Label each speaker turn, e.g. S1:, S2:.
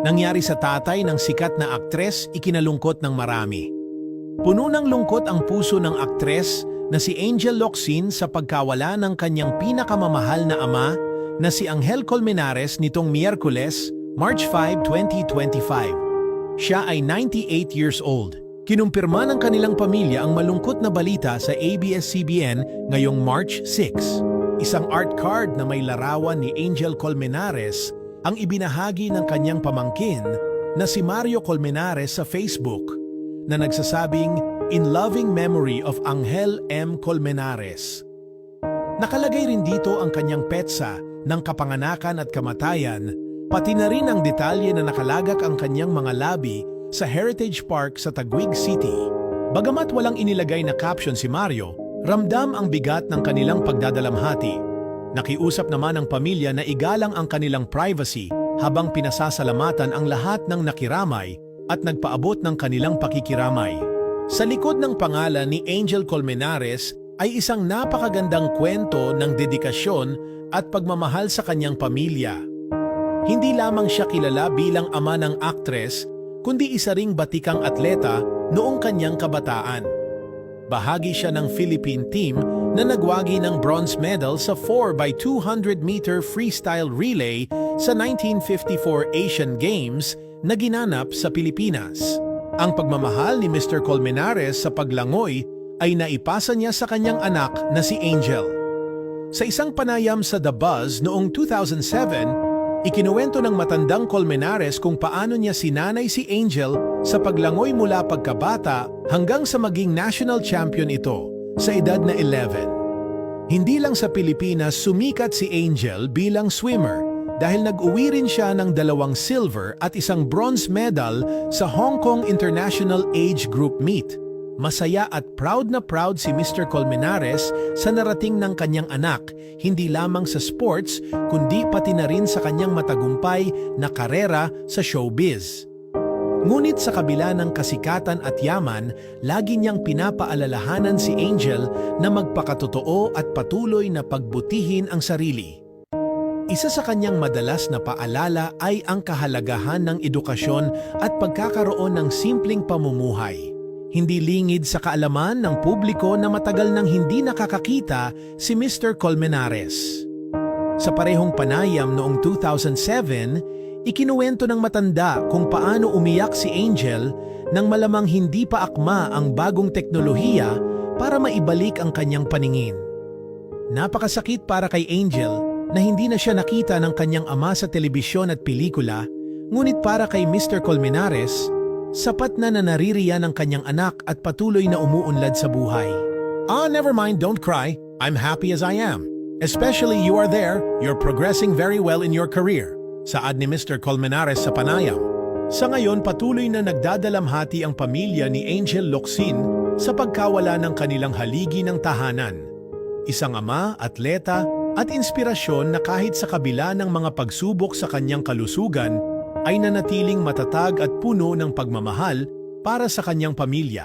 S1: Nangyari sa tatay ng sikat na aktres, ikinalungkot ng marami. Puno ng lungkot ang puso ng aktres na si Angel Locsin sa pagkawala ng kanyang pinakamamahal na ama na si Angel Colmenares nitong Miyerkules, March 5, 2025. Siya ay 98 years old. Kinumpirma ng kanilang pamilya ang malungkot na balita sa ABS-CBN ngayong March 6. Isang art card na may larawan ni Angel Colmenares ang ibinahagi ng kanyang pamangkin na si Mario Colmenares sa Facebook na nagsasabing, "In loving memory of Angel M. Colmenares." Nakalagay rin dito ang kanyang petsa ng kapanganakan at kamatayan, pati na rin ang detalye na nakalagak ang kanyang mga labi sa Heritage Park sa Taguig City. Bagamat walang inilagay na caption si Mario, ramdam ang bigat ng kanilang pagdadalamhati. Nakiusap naman ang pamilya na igalang ang kanilang privacy habang pinasasalamatan ang lahat ng nakiramay at nagpaabot ng kanilang pakikiramay. Sa likod ng pangalan ni Angel Colmenares ay isang napakagandang kwento ng dedikasyon at pagmamahal sa kanyang pamilya. Hindi lamang siya kilala bilang ama ng aktres, kundi isa ring batikang atleta noong kanyang kabataan. Bahagi siya ng Philippine team na nagwagi ng bronze medal sa 4x200-meter freestyle relay sa 1954 Asian Games na ginanap sa Pilipinas. Ang pagmamahal ni Mr. Colmenares sa paglangoy ay naipasa niya sa kanyang anak na si Angel. Sa isang panayam sa The Buzz noong 2007, ikinuwento ng matandang Colmenares kung paano niya sinanay si Angel sa paglangoy mula pagkabata hanggang sa maging national champion ito sa edad na 11. Hindi lang sa Pilipinas sumikat si Angel bilang swimmer dahil nag-uwi rin siya ng 2 silver at 1 bronze medal sa Hong Kong International Age Group Meet. Masaya at proud si Mr. Colmenares sa narating ng kanyang anak, hindi lamang sa sports kundi pati na rin sa kanyang matagumpay na karera sa showbiz. Ngunit sa kabila ng kasikatan at yaman, lagi niyang pinapaalalahanan si Angel na magpakatotoo at patuloy na pagbutihin ang sarili. Isa sa kanyang madalas na paalala ay ang kahalagahan ng edukasyon at pagkakaroon ng simpleng pamumuhay. Hindi lingid sa kaalaman ng publiko na matagal nang hindi nakakakita si Mr. Colmenares. Sa parehong panayam noong 2007, ikinuwento ng matanda kung paano umiyak si Angel nang malamang hindi pa akma ang bagong teknolohiya para maibalik ang kanyang paningin. Napakasakit para kay Angel na hindi na siya nakita ng kanyang ama sa telebisyon at pelikula, ngunit para kay Mr. Colmenares, sapat na naririyan ang kanyang anak at patuloy na umuunlad sa buhay. Never mind, don't cry. I'm happy as I am. Especially you are there, you're progressing very well in your career. Saad ni Mr. Colmenares sa panayam. Sa ngayon, patuloy na nagdadalamhati ang pamilya ni Angel Locsin sa pagkawala ng kanilang haligi ng tahanan. Isang ama, atleta, at inspirasyon na kahit sa kabila ng mga pagsubok sa kanyang kalusugan, ay nanatiling matatag at puno ng pagmamahal para sa kanyang pamilya.